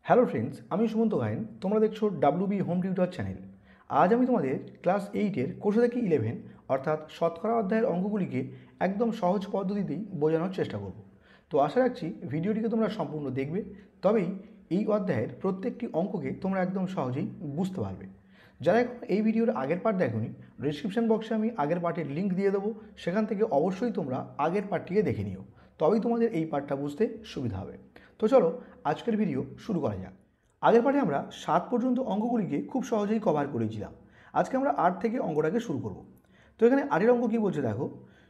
Hello friends, আমি সুমন্ত গায়েন। তোমরা দেখছো ডাব্লিউবি হোম টিউটর চ্যানেল। আজ আমি তোমাদের ক্লাস 8-এর কোষে থেকে 11 অর্থাৎ শতকরা অধ্যায়ের অঙ্কগুলিকে একদম সহজ পদ্ধতিতেই বোঝানোর চেষ্টা করব। তো আশা রাখছি ভিডিওটিকে তোমরা সম্পূর্ণ দেখবে, তবেই এই অধ্যায়ের প্রত্যেকটি অঙ্ককে তোমরা একদম সহজেই বুঝতে পারবে। যারা এখন এই ভিডিওর আগের পার্ট দেখোনি, ডিসক্রিপশন বক্সে আমি আগের পার্টের লিঙ্ক দিয়ে দেবো, সেখান থেকে অবশ্যই তোমরা আগের পার্টটিকে দেখে নিও, তবেই তোমাদের এই পার্টটা বুঝতে সুবিধা হবে। তো চলো আজকের ভিডিও শুরু করা যাক। আগের পাঠে আমরা 7 পর্যন্ত অঙ্কগুলিকে খুব সহজেই কভার করেছিলাম। আজকে আমরা 8 থেকে অঙ্কটাকে শুরু করব। তো এখানে 8-এর অঙ্ক কী বলছে দেখো,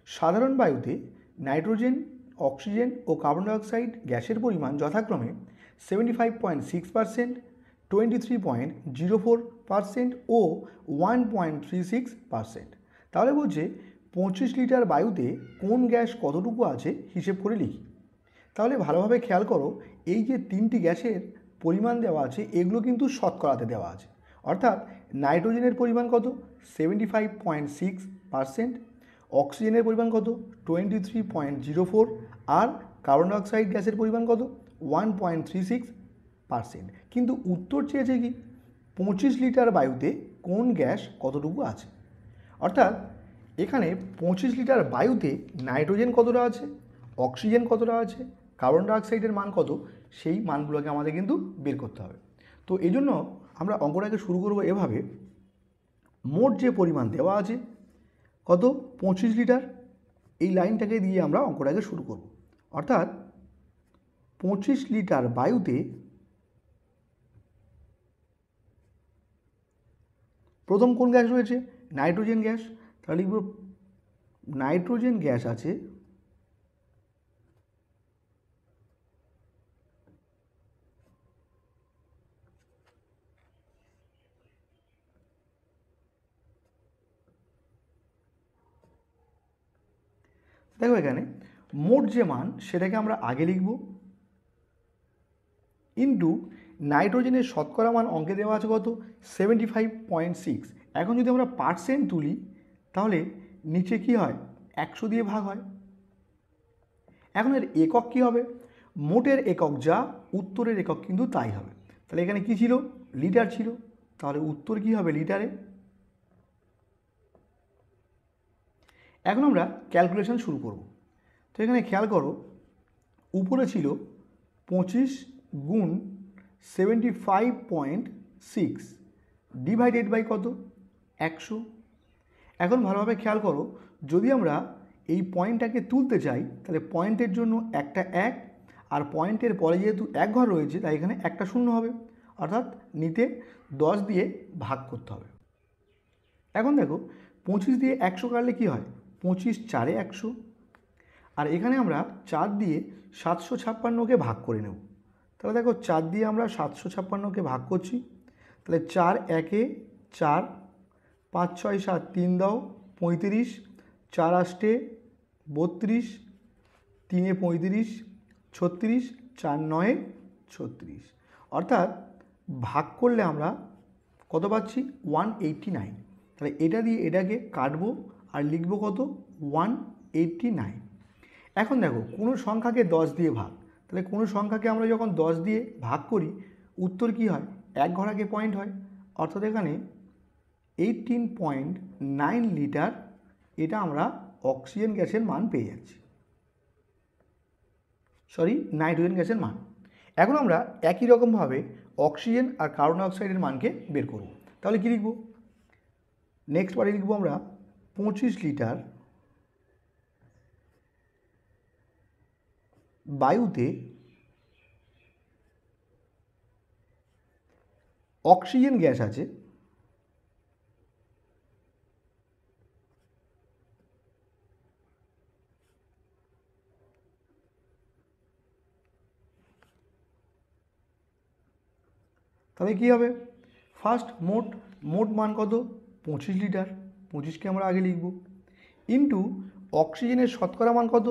সাধারণ বায়ুতে নাইট্রোজেন, অক্সিজেন ও কার্বন ডাইঅক্সাইড গ্যাসের পরিমাণ যথাক্রমে 75.6%, 23.04% ও 1.36%। তাহলে বলছে 25 লিটার বায়ুতে কোন গ্যাস কতটুকু আছে হিসেব করে লিখি। তাহলে ভালোভাবে খেয়াল করো, এই যে তিনটি গ্যাসের পরিমাণ দেওয়া আছে এগুলো কিন্তু শতকরাতে দেওয়া আছে। অর্থাৎ নাইট্রোজেনের পরিমাণ কত, 75.6%, অক্সিজেনের পরিমাণ কত, 23.04, আর কার্বন ডাইঅক্সাইড গ্যাসের পরিমাণ কত, 1.36%। কিন্তু উত্তর চেয়েছে কি 25 লিটার বায়ুতে কোন গ্যাস কতটুকু আছে। অর্থাৎ এখানে 25 লিটার বায়ুতে নাইট্রোজেন কতটা আছে, অক্সিজেন কতটা আছে, কার্বন ডাইঅক্সাইডের মান কত, সেই মানগুলোকে আমাদের কিন্তু বের করতে হবে। তো এই জন্য আমরা অঙ্কটাকে শুরু করব এভাবে, মোট যে পরিমাণ দেওয়া আছে কত, 25 লিটার, এই লাইনটাকে দিয়ে আমরা অঙ্কটাকে শুরু করব। অর্থাৎ 25 লিটার বায়ুতে প্রথম কোন গ্যাস রয়েছে, নাইট্রোজেন গ্যাস। তাহলে লিখব নাইট্রোজেন গ্যাস আছে দেখো এখানে মোট যে মান সেটাকে আমরা আগে লিখব, ইন্টু নাইট্রোজেনের শতকরা মান অঙ্কে দেওয়া আছে কত, 75.6। এখন যদি আমরা পার্সেন্ট তুলি তাহলে নিচে কি হয়, 100 দিয়ে ভাগ হয়। এখন এর একক কী হবে, মোটের একক যা, উত্তরের একক কিন্তু তাই হবে। তাহলে এখানে কি ছিল, লিটার ছিল, তাহলে উত্তর কি হবে লিটারে। এখন আমরা ক্যালকুলেশন শুরু করব। তো এখানে খেয়াল করো, উপরে ছিল 25 গুণ 75.6 ডিভাইডেড বাই কত, 100। এখন ভালোভাবে খেয়াল করো, যদি আমরা এই পয়েন্টটাকে তুলতে চাই তাহলে পয়েন্টের জন্য একটা 1, আর পয়েন্টের পরে যেহেতু এক ঘর রয়েছে তাই এখানে একটা শূন্য হবে, অর্থাৎ নিতে 10 দিয়ে ভাগ করতে হবে। এখন দেখো 25 দিয়ে 100 কাটলে কী হয়, 25 4-এ 100, আর এখানে আমরা 4 দিয়ে 756কে ভাগ করে নেব। তাহলে দেখো 4 দিয়ে আমরা 756কে ভাগ করছি, তাহলে 4 1-এ 4, 5 6 7 3 দাও 35, 4 8-এ 32, 3-এ 35, 36, 4 9-এ 36। অর্থাৎ ভাগ করলে আমরা কত পাচ্ছি, 189। তাহলে এটা দিয়ে এটাকে কাটবো আর লিখবো কত, 189। এখন দেখো কোনো সংখ্যাকে 10 দিয়ে ভাগ, তাহলে কোনো সংখ্যাকে আমরা যখন 10 দিয়ে ভাগ করি উত্তর কি হয়, এক ঘর আগে পয়েন্ট হয়। অর্থাৎ এখানে 18.9 লিটার, এটা আমরা অক্সিজেন গ্যাসের মান পেয়ে যাচ্ছি, নাইট্রোজেন গ্যাসের মান। এখন আমরা একই রকমভাবে অক্সিজেন আর কার্বন ডাইঅক্সাইডের মানকে বের করব। তাহলে কী লিখব, নেক্সট বারে লিখব আমরা 25 লিটার বায়ুতে অক্সিজেন গ্যাস আছে তাহলে কী হবে, ফার্স্ট মোট মান কত, 25 লিটার, 25কে আমরা আগে লিখব, ইন্টু অক্সিজেনের শতকরা মান কত,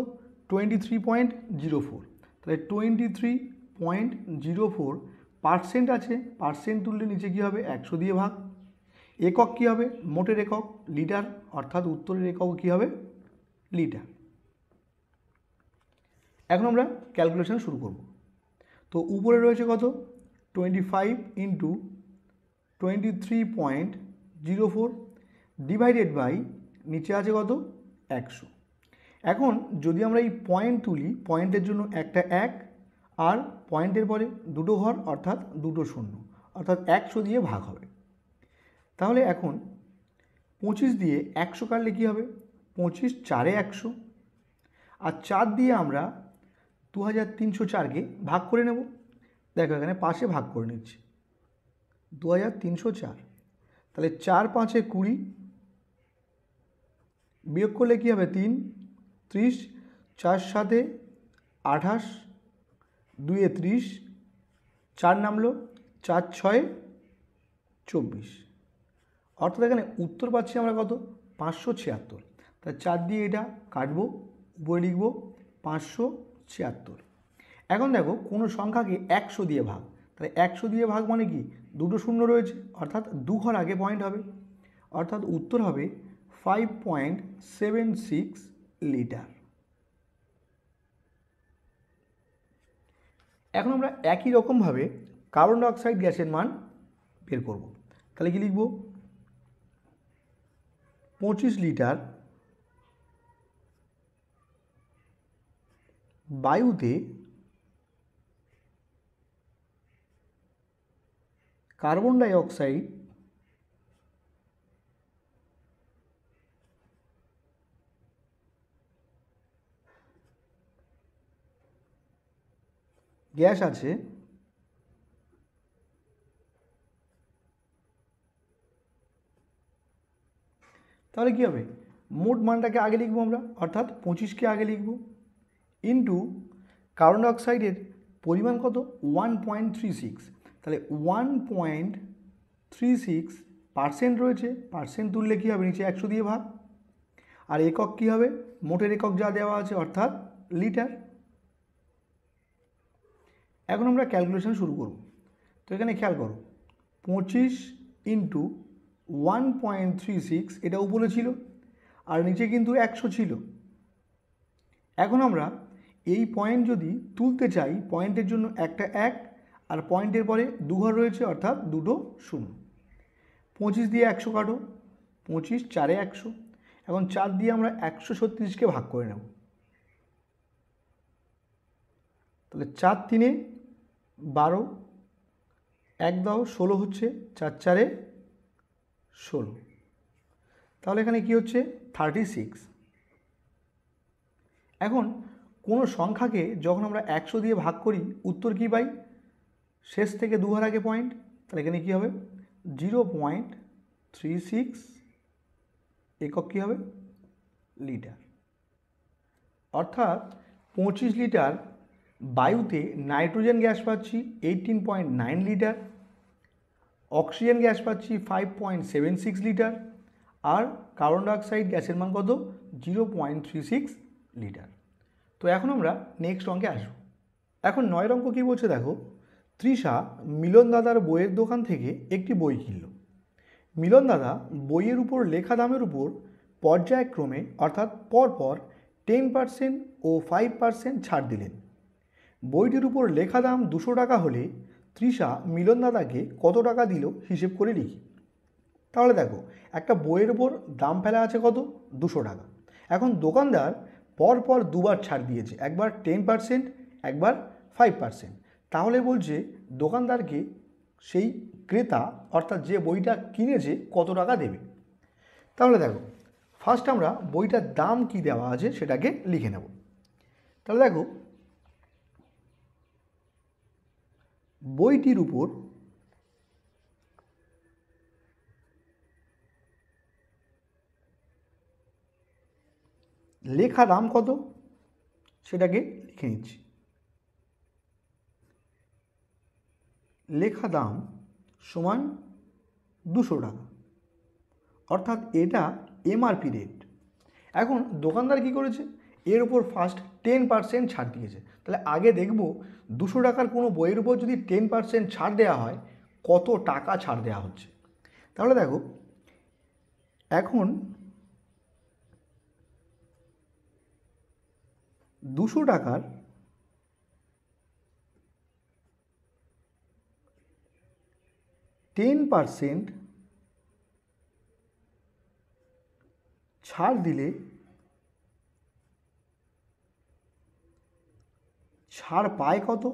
23.04। তাহলে 23.04% আছে, পার্সেন্ট তুললে নিচে কী হবে, 100 দিয়ে ভাগ। একক কী হবে, মোটের একক লিটার, অর্থাৎ উত্তরের একক কী হবে, লিটার। এখন আমরা ক্যালকুলেশন শুরু করব। তো উপরে রয়েছে কত, 25 ইন্টু 23.04 ডিভাইডেড বাই নিচে আছে কত 100। এখন যদি আমরা এই পয়েন্ট তুলি, পয়েন্টের জন্য একটা 1 আর পয়েন্টের পরে দুটো ঘর অর্থাৎ দুটো শূন্য, অর্থাৎ 100 দিয়ে ভাগ হবে। তাহলে এখন 25 দিয়ে 100 কাটলে কী হবে, 25 4-এ 100, আর 4 দিয়ে আমরা 2304কে ভাগ করে নেব। দেখো এখানে পাশে ভাগ করে নিচ্ছি 2304, তাহলে 4 5-এ 20, বিয়োগ করলে কী হবে 3 30, 4 7-এ 28, 2-এ 30, 4 নামলো, 4 6-এ 24, অর্থাৎ এখানে উত্তর পাচ্ছি আমরা কত 576। তাহলে 4 দিয়ে এটা কাটবো, উপরে লিখব 576। এখন দেখো কোনো সংখ্যাকে 100 দিয়ে ভাগ, তাহলে 100 দিয়ে ভাগ মানে কি দুটো শূন্য রয়েছে, অর্থাৎ দু ঘর আগে পয়েন্ট হবে, অর্থাৎ উত্তর হবে 5.76 লিটার। এখন আমরা একই রকমভাবে কার্বন ডাইঅক্সাইড গ্যাসের মান বের করব। তাহলে কি লিখব, 25 লিটার বায়ুতে কার্বন ডাইঅক্সাইড গ্যাস আছে তাহলে কী হবে, মোট মানটাকে আগে লিখবো আমরা, অর্থাৎ 25কে আগে লিখব, ইন্টু কার্বন ডাইঅক্সাইডের পরিমাণ কত 1.36, তাহলে 1.36% রয়েছে, পার্সেন্ট তুললে কী হবে নিচে 100 দিয়ে ভাগ, আর একক কী হবে মোটের একক যা দেওয়া আছে অর্থাৎ লিটার। এখন আমরা ক্যালকুলেশন শুরু করব। তো এখানে খেয়াল করো 25 ইন্টু 1.36, এটা উপরে ছিল আর নিচে কিন্তু 100 ছিল। এখন আমরা এই পয়েন্ট যদি তুলতে চাই, পয়েন্টের জন্য একটা 1 আর পয়েন্টের পরে দু ঘর রয়েছে অর্থাৎ দুটো শূন্য। 25 দিয়ে 100 কাটো, 25 4-এ 100, এখন 4 দিয়ে আমরা 136কে ভাগ করে নেব, তাহলে 4 3-এ 12, 1 দাও 16 হচ্ছে, 4 4-এ 16, তাহলে এখানে কি হচ্ছে 36। এখন কোনো সংখ্যাকে যখন আমরা 100 দিয়ে ভাগ করি উত্তর কী পাই, শেষ থেকে দু ঘর আগে পয়েন্ট, তাহলে এখানে কী হবে 0.36 একক কী হবে লিটার। অর্থাৎ 25 লিটার বায়ুতে নাইট্রোজেন গ্যাস পাচ্ছি 18.9 লিটার, অক্সিজেন গ্যাস পাচ্ছি 5.76 লিটার, আর কার্বন ডাইঅক্সাইড গ্যাসের মান কত 0.36 লিটার। তো এখন আমরা নেক্সট অঙ্কে আসবো। এখন 9 অঙ্ক কী বলছে দেখো, তৃষা মিলন দাদার বইয়ের দোকান থেকে একটি বই কিনল। মিলন দাদা বইয়ের উপর লেখা দামের উপর পর্যায়ক্রমে অর্থাৎ পরপর 10% ও 5% ছাড় দিলেন। বইটির উপর লেখা দাম 200 টাকা হলে তৃষা মিলন দাদাকে কত টাকা দিল হিসেব করে লিখি। তাহলে দেখো একটা বইয়ের উপর দাম ফেলা আছে কত 200 টাকা, এখন দোকানদার পরপর দুবার ছাড় দিয়েছে, একবার 10%, একবার 5%, তাহলে বলছে দোকানদারকে সেই ক্রেতা অর্থাৎ যে বইটা কিনেছে কত টাকা দেবে। তাহলে দেখো ফার্স্ট আমরা বইটার দাম কি দেওয়া আছে সেটাকে লিখে নেব। তাহলে দেখো বইটির উপর লেখা দাম কত সেটাকে লিখে নিচ্ছি। লেখা দাম সমান 200 টাকা, অর্থাৎ এটা এমআরপি রেট। এখন দোকানদার কি করেছে, এর উপর ফার্স্ট 10% ছাড় দিয়েছে, তাহলে আগে দেখব 200 টাকার কোনো বইয়ের উপর যদি 10% ছাড় দেওয়া হয় কত টাকা ছাড় দেওয়া হচ্ছে। তাহলে দেখো এখন 200 টাকার 10% ছাড় দিলে ছাড় পায় কত?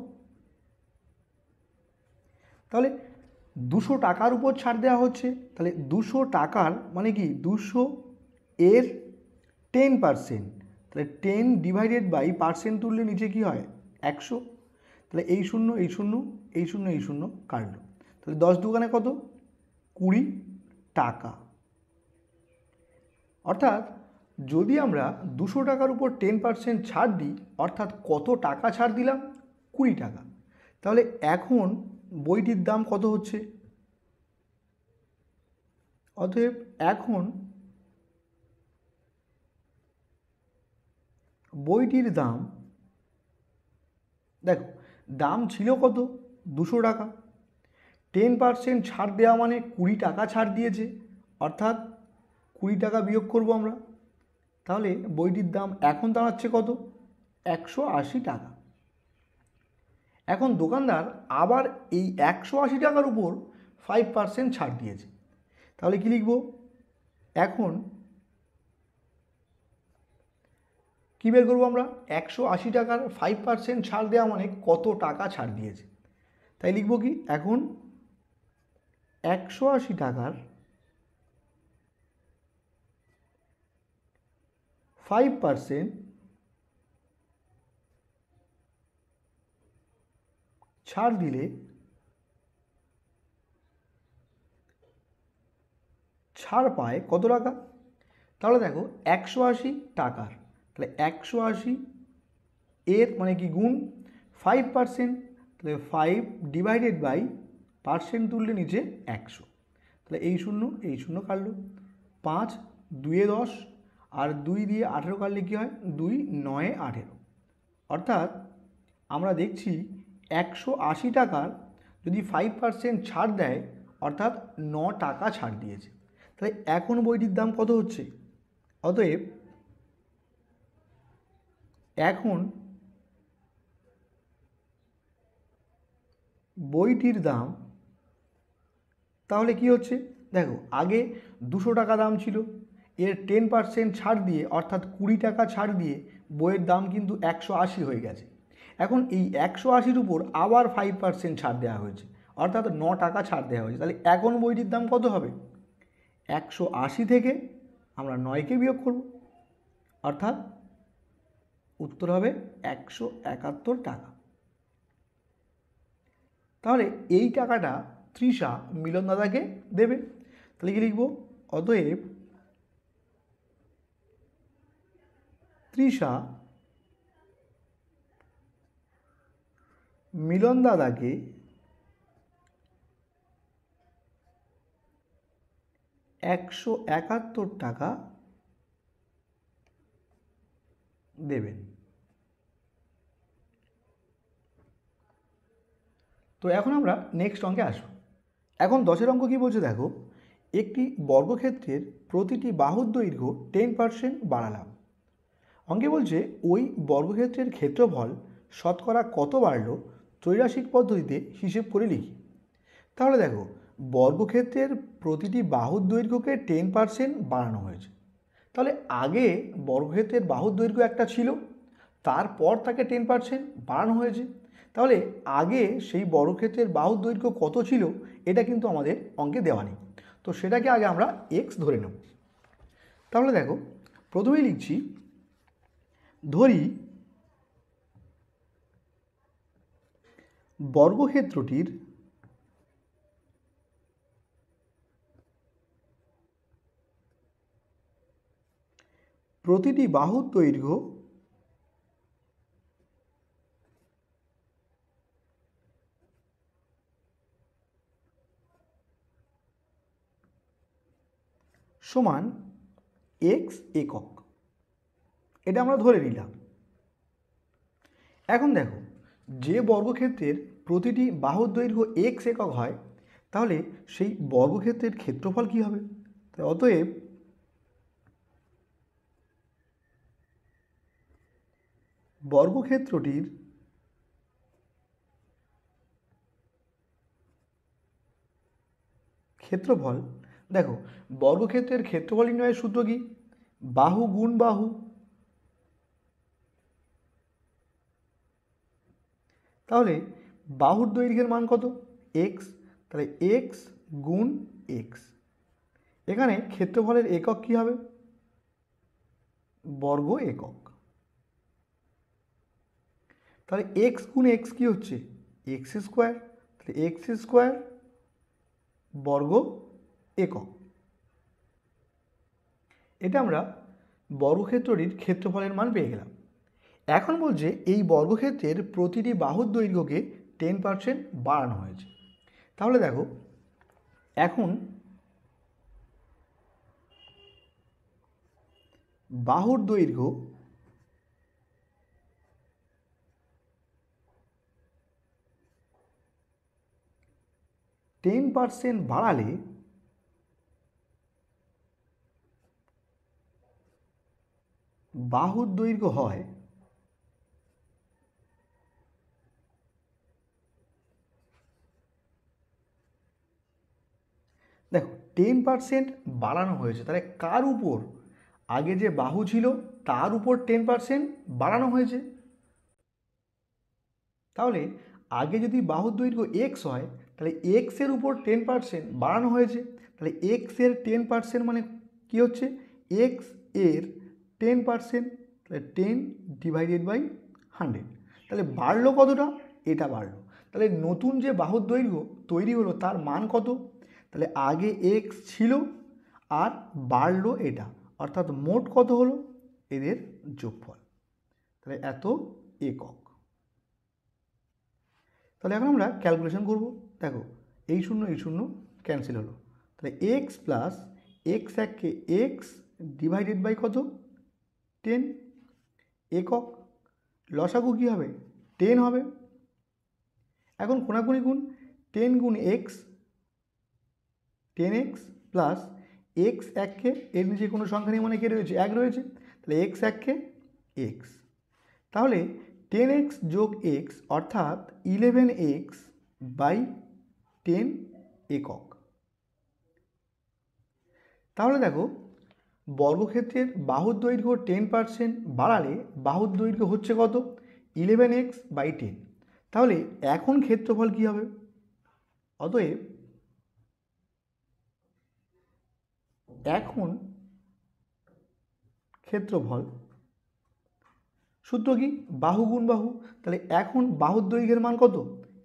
তাহলে 200 টাকার উপর ছাড় দেওয়া হচ্ছে, তাহলে 200 টাকার মানে কি 200 এর 10%, তাহলে 10 ডিভাইডেড বাই পার্সেন্ট তুললে নিচে কি হয় 100, তাহলে এই শূন্য এই শূন্য এই শূন্য এই শূন্য কাটলো, তাহলে 10 দোকানে কত 20 টাকা। অর্থাৎ যদি আমরা 200 টাকার উপর 10% ছাড় দিই, অর্থাৎ কত টাকা ছাড় দিলাম 20 টাকা, তাহলে এখন বইটির দাম কত হচ্ছে? অতএব এখন বইটির দাম, দেখো দাম ছিল কত 200 টাকা, 10% ছাড় দেওয়া মানে 20 টাকা ছাড় দিয়েছে, অর্থাৎ 20 টাকা বিয়োগ করব আমরা, তাহলে বইটির দাম এখন দাঁড়াচ্ছে কত 180 টাকা। এখন দোকানদার আবার এই 180 টাকার উপর 5% ছাড় দিয়েছে, তাহলে কি লিখব? এখন কী বের করবো আমরা? 180 টাকার 5% ছাড় দেওয়া মানে কত টাকা ছাড় দিয়েছে, তাই লিখব কি এখন 180 টাকার 5% ছাড় দিলে ছাড় পায় কত টাকা? তাহলে দেখো 180 টাকার, তাহলে 180 এর মানে কি গুণ 5%, তাহলে 5 ডিভাইডেড বাই পার্সেন্ট তুললে নিচে 100, তাহলে এই শূন্য কাটলো, 5 2 10 আর 2 দিয়ে 18 কাটলে কী হয় 2 9 18, অর্থাৎ আমরা দেখছি 180 টাকার যদি 5% ছাড় দেয় অর্থাৎ 9 টাকা ছাড় দিয়েছে, তাহলে এখন বইটির দাম কত হচ্ছে? অতএব এখন বইটির দাম তাহলে কি হচ্ছে? দেখো আগে 200 টাকা দাম ছিল, এর 10% ছাড় দিয়ে অর্থাৎ 20 টাকা ছাড় দিয়ে বইয়ের দাম কিন্তু 180 হয়ে গেছে। এখন এই 180-র উপর আবার 5% ছাড় দেওয়া হয়েছে, অর্থাৎ 9 টাকা ছাড় দেওয়া হয়েছে, তাহলে এখন বইটির দাম কত হবে? 180 থেকে আমরা 9কে বিয়োগ করব, অর্থাৎ উত্তর হবে 171 টাকা। তাহলে এই টাকাটা তৃষা মিলন দাদাকে দেবে, তাহলে কি লিখব? অতএব তৃষা মিলন দাদাকে 171 টাকা দেবেন। তো এখন আমরা নেক্সট অঙ্কে আসব। এখন 10-এর অঙ্ক কী বলছে দেখো, একটি বর্গক্ষেত্রের প্রতিটি বাহুর দৈর্ঘ্য 10% বাড়ালাম। অঙ্কে বলছে ওই বর্গক্ষেত্রের ক্ষেত্রফল শতকরা কত বাড়লো ত্রৈরাশিক পদ্ধতিতে হিসেব করে লিখি। তাহলে দেখো বর্গক্ষেত্রের প্রতিটি বাহুর দৈর্ঘ্যকে 10% বাড়ানো হয়েছে, তাহলে আগে বর্গক্ষেত্রের বাহুর দৈর্ঘ্য একটা ছিল, তারপর তাকে 10% বাড়ানো হয়েছে, তাহলে আগে সেই বর্গক্ষেত্রের বাহুর দৈর্ঘ্য কত ছিল এটা কিন্তু আমাদের অঙ্কে দেওয়া নেই, তো সেটাকে আগে আমরা x ধরে নেব। তাহলে দেখো প্রথমেই লিখছি, ধরি বর্গক্ষেত্রটির প্রতিটি বাহুর দৈর্ঘ্য সমান x একক, এটা আমরা ধরে নিলাম। এখন দেখো যে বর্গক্ষেত্রের প্রতিটি বাহুর দৈর্ঘ্য x একক হয়, তাহলে সেই বর্গক্ষেত্রের ক্ষেত্রফল কী হবে? অতএব বর্গক্ষেত্রটির ক্ষেত্রফল, দেখো বর্গক্ষেত্রের ক্ষেত্রফল নির্ণয়ের সূত্র কি? বাহু গুণ বাহু। তাহলে বাহুর দৈর্ঘ্যের মান কত? এক্স। তাহলে এক্স গুণ এক্স। এখানে ক্ষেত্রফলের একক কি হবে? বর্গ একক। তাহলে এক্স গুণ এক্স কি হচ্ছে? X square. তাহলে এক্স স্কোয়ার বর্গ একক। এটা আমরা বর্গক্ষেত্রটির ক্ষেত্রফলের মান পেয়ে গেলাম। এখন বলছে এই বর্গক্ষেত্রের প্রতিটি বাহুর দৈর্ঘ্যকে 10% বাড়ানো হয়েছে। তাহলে দেখো এখন বাহুর দৈর্ঘ্য %10 বাড়ালে বাহুর দৈর্ঘ্য হয় দেখো 10% বাড়ানো হয়েছে, তাহলে কার উপর? আগে যে বাহু ছিল তার উপর 10% বাড়ানো হয়েছে। তাহলে আগে যদি বাহুর দৈর্ঘ্য এক্স হয় তাহলে এক্সের উপর 10% বাড়ানো হয়েছে। তাহলে এক্সের 10% মানে কি হচ্ছে? এক্স এর 10%, তাহলে 10/100। তাহলে বাড়লো কতটা? এটা বাড়লো। তাহলে নতুন যে বাহুর দৈর্ঘ্য তৈরি হলো তার মান কত? তাহলে আগে এক্স ছিল আর বাড়লো এটা, অর্থাৎ মোট কত হলো? এদের যোগফল। তাহলে এত একক। তাহলে এখন আমরা ক্যালকুলেশন করব। দেখো এই শূন্য ক্যান্সেল হলো। তাহলে এক্স প্লাস এক্স এককে এক্স ডিভাইডেড বাই কত? 10 একক। লসাগু কী হবে? 10 হবে। এখন কোনাকুনি গুণ, 10 গুণ এক্স 10x প্লাস এক্স এককে, এর নিচে কোনো সংখ্যা নেই মানে কে রয়েছে? এক রয়েছে। তাহলে এক্স এককে এক্স। তাহলে 10x যোগ এক্স অর্থাৎ 11x বাই 10 একক। তাহলে দেখো বর্গক্ষেত্রের বাহুর দৈর্ঘ্য 10% বাড়ালে বাহুর দৈর্ঘ্য হচ্ছে কত? 11x by 10। তাহলে এখন ক্ষেত্রফল কী হবে? অতএব এখন ক্ষেত্রফল সূত্র কি? বাহু গুণ বাহু। তাহলে এখন বাহুর দৈর্ঘ্যের মান কত?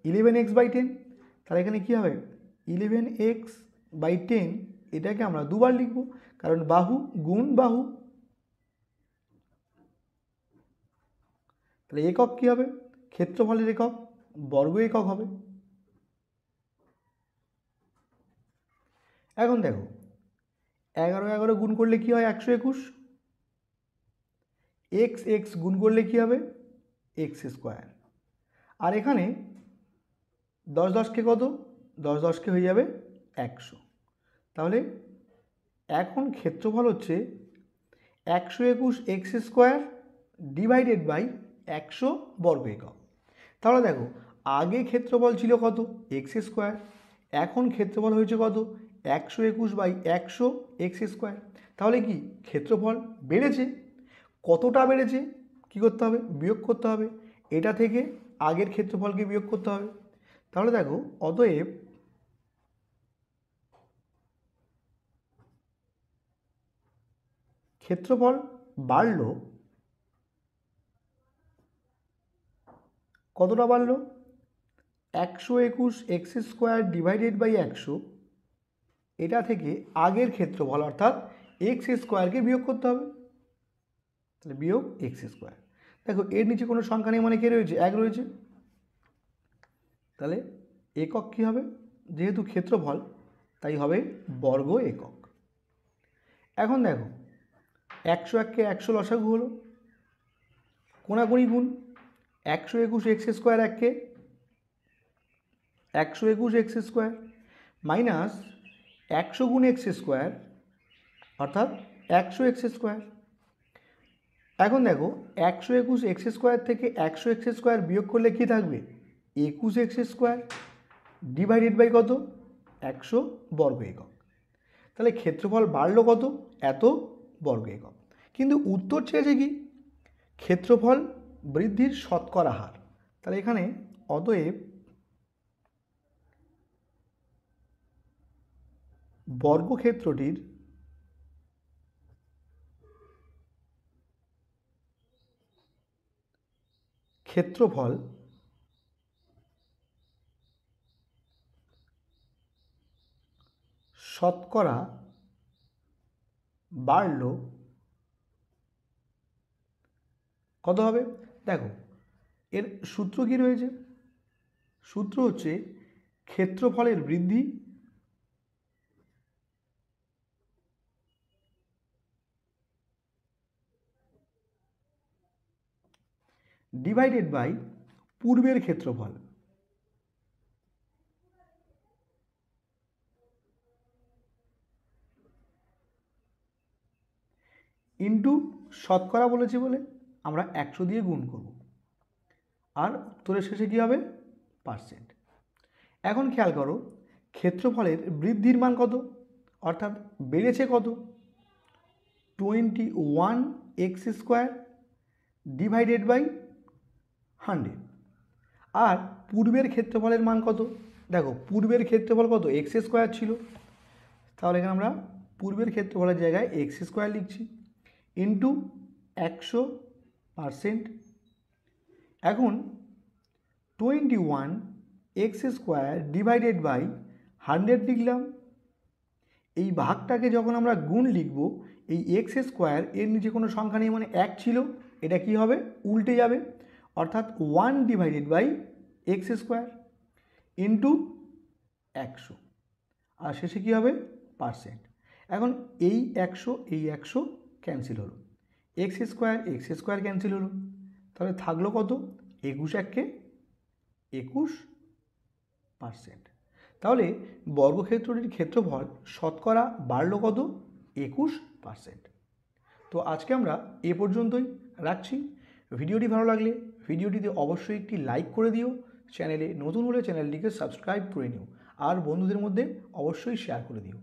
11x by 10। তাহলে এখানে কী হবে? 11x বাই 10, এটাকে আমরা দুবার লিখব কারণ বাহু গুণ বাহু। তাহলে একক কী হবে? ক্ষেত্রফলের একক বর্গ একক হবে। এখন দেখো 11 গুণ করলে কী হয়? 121। এক্স এক্স গুণ করলে কী হবে? X square. আর এখানে 10 কত? 10 হয়ে যাবে 100। তাহলে এখন ক্ষেত্রফল হচ্ছে 121 এক্স স্কোয়ার ডিভাইডেড বাই 100 বর্গ একক। তাহলে দেখো আগে ক্ষেত্রফল ছিল কত? X square. এখন ক্ষেত্রফল হয়েছে কত? 121 বাই 100 এক্স স্কোয়ার। তাহলে কি ক্ষেত্রফল বেড়েছে? কতটা বেড়েছে? কী করতে হবে? বিয়োগ করতে হবে। এটা থেকে আগের ক্ষেত্রফলকে বিয়োগ করতে হবে। তাহলে দেখো অতএব ক্ষেত্রফল বাড়ল, কতটা বাড়ল? 121 এক্স স্কোয়ার ডিভাইডেড বাই 100, এটা থেকে আগের ক্ষেত্রফল অর্থাৎ এক্স স্কোয়ারকে বিয়োগ করতে হবে। তাহলে বিয়োগ এক্স স্কোয়ার। দেখো এর নিচে কোনো সংখ্যা নেই মানে কে রয়েছে? এক রয়েছে। তাহলে একক কী হবে? যেহেতু ক্ষেত্রফল তাই হবে বর্গ একক। এখন দেখো 101কে 100 লসাগু হলো, কোনাকুনি গুণ 121 এক্স স্কোয়ার এককে 121 এক্স স্কোয়ার মাইনাস 100 গুণ এক্স স্কোয়ার অর্থাৎ 100 এক্স স্কোয়ার। এখন দেখো 121 এক্স স্কোয়ার থেকে 100 এক্স স্কোয়ার বিয়োগ করলে কী থাকবে? 21 এক্স স্কোয়ার ডিভাইডেড বাই কত? 100 বর্গ একক। তাহলে ক্ষেত্রফল বাড়লো কত? এত বর্গ একক। কিন্তু উত্তর চেয়েছে কি? ক্ষেত্রফল বৃদ্ধির শতকরা হার। তাহলে এখানে অতএব বর্গক্ষেত্রটির ক্ষেত্রফল শতকরা বাড়লো কত হবে? দেখো এর সূত্র কি রয়েছে? সূত্র হচ্ছে ক্ষেত্রফলের বৃদ্ধি ডিভাইডেড বাই পূর্বের ক্ষেত্রফল ইন্টু শতকরা বলেছি বলে আমরা 100 দিয়ে গুণ করব, আর উত্তরের শেষে কী হবে? পার্সেন্ট। এখন খেয়াল করো ক্ষেত্রফলের বৃদ্ধির মান কত, অর্থাৎ বেড়েছে কত? 21x² divided by 100। আর পূর্বের ক্ষেত্রফলের মান কত? দেখো পূর্বের ক্ষেত্রফল কত? x² ছিল, তাহলে এখানে আমরা পূর্বের ক্ষেত্রফলের জায়গায় x² লিখছি ইন্টু 100%। এখন 21x² ডিভাইডেড বাই 100 লিখলাম। এই ভাগটাকে যখন আমরা গুণ লিখব, এই x² এর নিচে কোনো সংখ্যা নেই মানে 1 ছিল, এটা কি হবে? উল্টে যাবে, অর্থাৎ 1 ডিভাইডেড বাই x² ইন্টু 100, আর শেষে কী হবে? পার্সেন্ট। এখন এই 100 এই 100 ক্যান্সেল হলো, x² ক্যান্সেল হলো, তাহলে থাকলো কত? 21 21%। তাহলে বর্গক্ষেত্রটির ক্ষেত্রফল শতকরা বাড়লো কত? 21%। তো আজকে আমরা এ পর্যন্তই রাখছি। ভিডিওটি ভালো লাগলে ভিডিওটিতে অবশ্যই একটি লাইক করে দিও, চ্যানেলে নতুন হলে চ্যানেলটিকে সাবস্ক্রাইব করে নিও, আর বন্ধুদের মধ্যে অবশ্যই শেয়ার করে দিও।